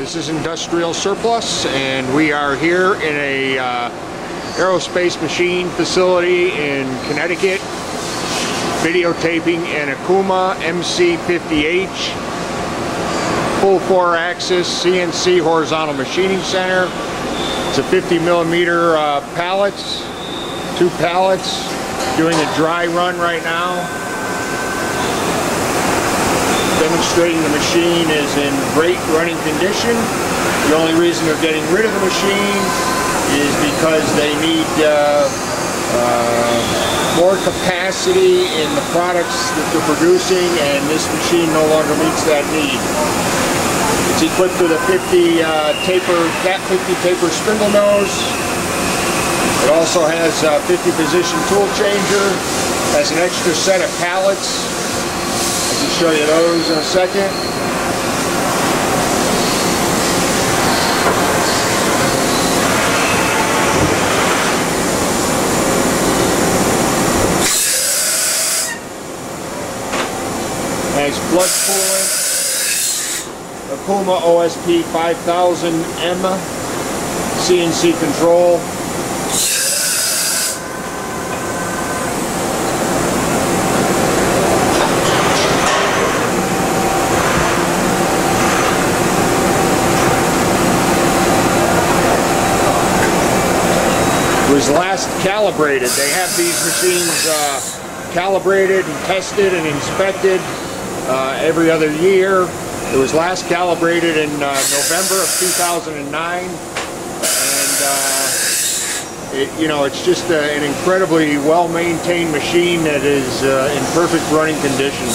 This is Industrial Surplus, and we are here in a aerospace machine facility in Connecticut, videotaping an Okuma MC-50H full 4-axis CNC horizontal machining center. It's a 50mm pallets, 2 pallets, doing a dry run right now. Demonstrating the machine is in great running condition. The only reason they're getting rid of the machine is because they need more capacity in the products that they're producing, and this machine no longer meets that need. It's equipped with a 50 taper spindle nose. It also has a 50 position tool changer. Has an extra set of pallets. I'll show you those in a second. Nice blood coolant. Okuma OSP 5000M CNC control. Was last calibrated. They have these machines calibrated and tested and inspected every other year. It was last calibrated in November of 2009, and it's just an incredibly well-maintained machine that is in perfect running condition.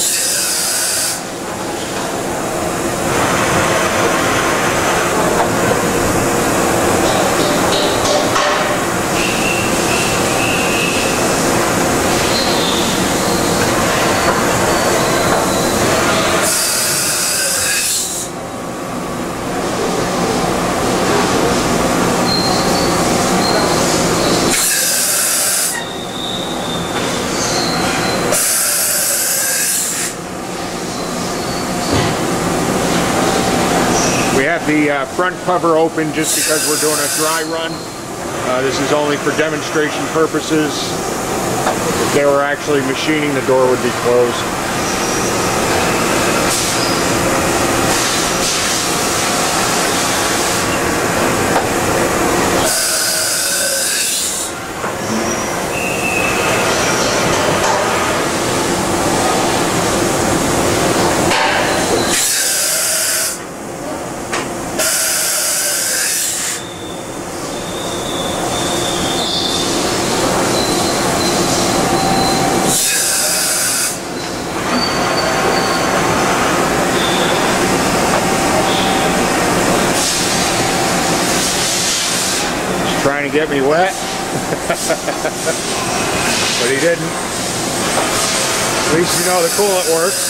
We have the front cover open just because we're doing a dry run. This is only for demonstration purposes. If they were actually machining, the door would be closed. Trying to get me wet, but he didn't. At least you know the coolant works.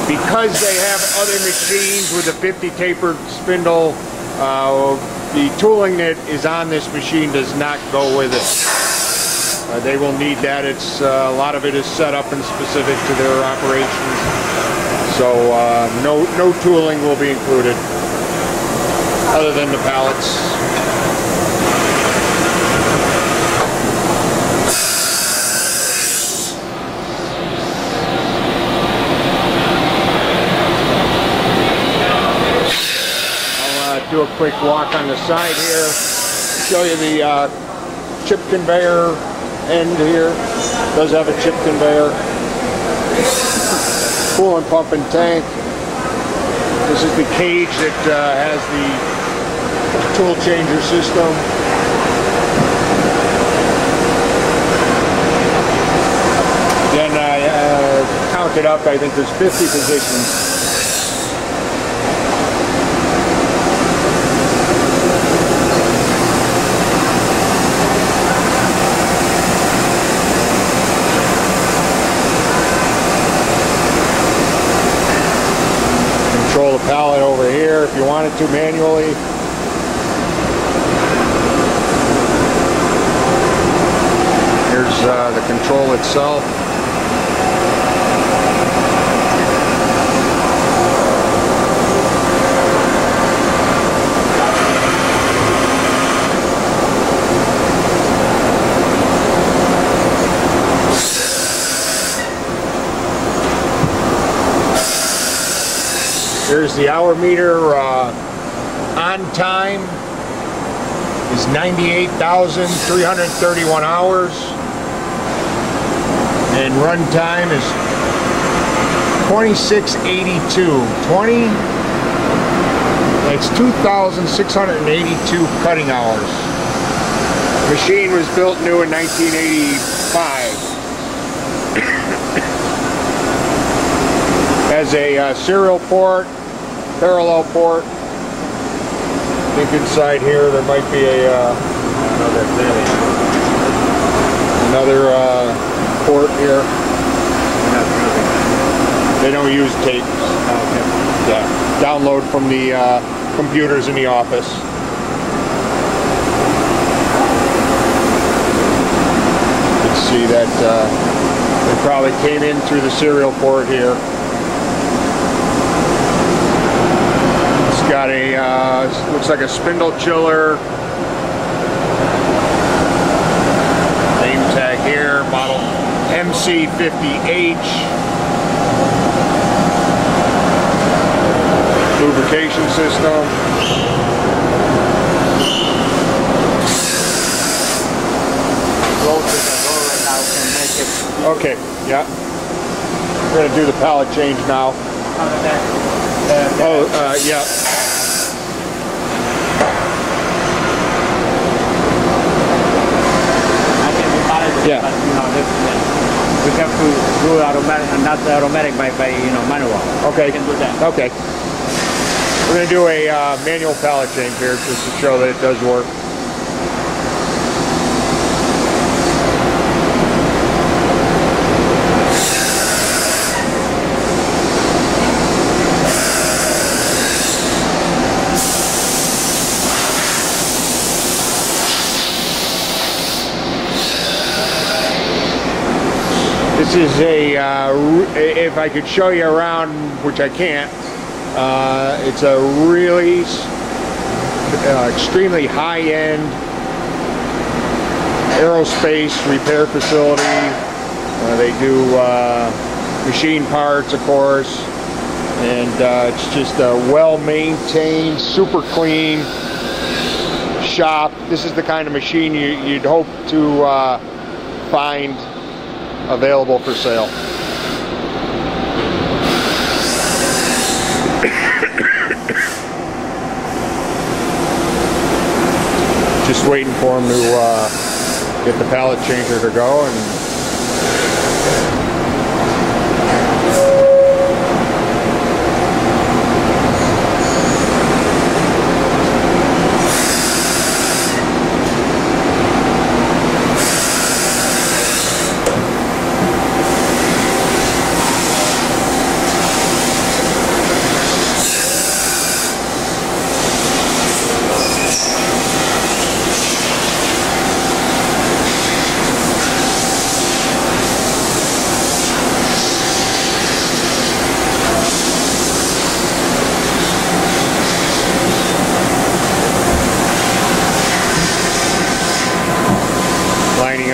Because they have other machines with a 50 tapered spindle, the tooling that is on this machine does not go with it. They will need that. It's a lot of it is set up and specific to their operations, so no tooling will be included other than the pallets. I'll do a quick walk on the side here, show you the chip conveyor end here. Does have a chip conveyor, coolant pump and tank. This is the cage that has the tool changer system. Again, I counted up, I think there's 50 positions. Control the pallet over here if you wanted to manually. the control itself. Here's the hour meter. On time is 98,331 hours, and run time is 2682. That's 2,682 cutting hours. The machine was built new in 1985. Has a serial port, parallel port. I think inside here there might be another port here. They don't use tape. Okay. Yeah, download from the computers in the office. You can see that they probably came in through the serial port here. Got a, looks like a spindle chiller. Name tag here, model MC-50H. Lubrication system. Okay, yeah. We're going to do the pallet change now. Yeah. Yeah. But we have to do automatic, and not automatic by manual. Okay. We can do that. Okay. We're going to do a manual pallet change here just to show that it does work. This is if I could show you around, which I can't, it's a really extremely high-end aerospace repair facility. They do machine parts, of course, and it's just a well-maintained, super clean shop. This is the kind of machine you'd hope to find available for sale. Just waiting for him to get the pallet changer to go, and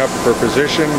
up for position.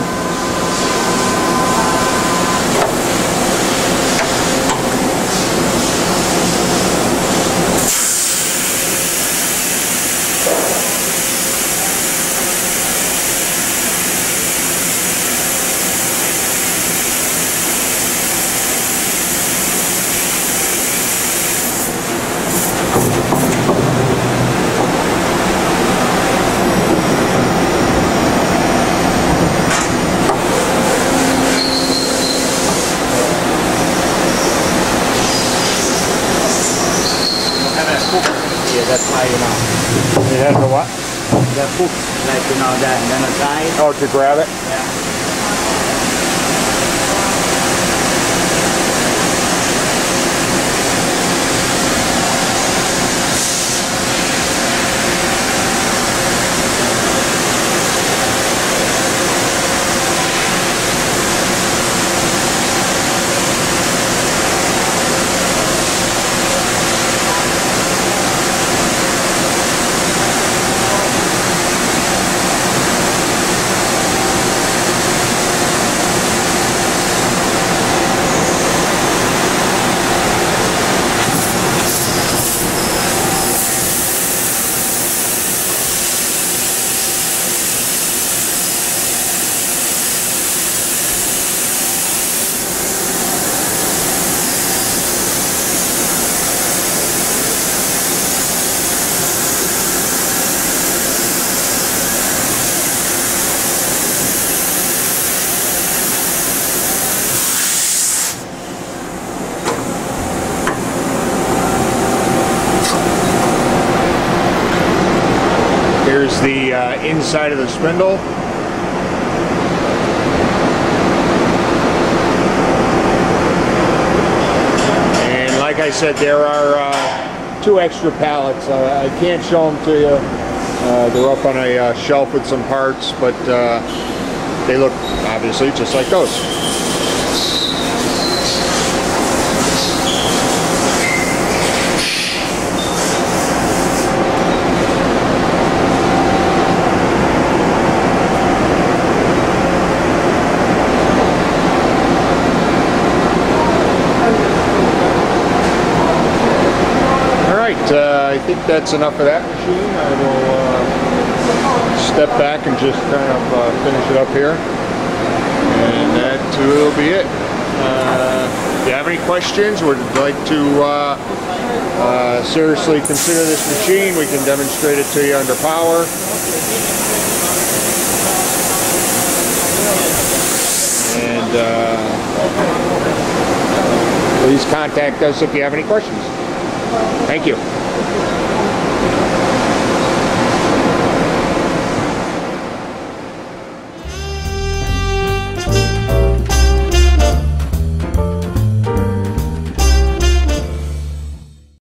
That's why, It has a what? the hook, like, then a side. Oh, to grab it? Yeah. Here's the inside of the spindle. And like I said, there are 2 extra pallets. I can't show them to you. They're up on a shelf with some parts, but they look obviously just like those. I think that's enough of that machine. I will step back and just kind of finish it up here. And that will be it. If you have any questions or would like to seriously consider this machine, we can demonstrate it to you under power. And please contact us if you have any questions. Thank you.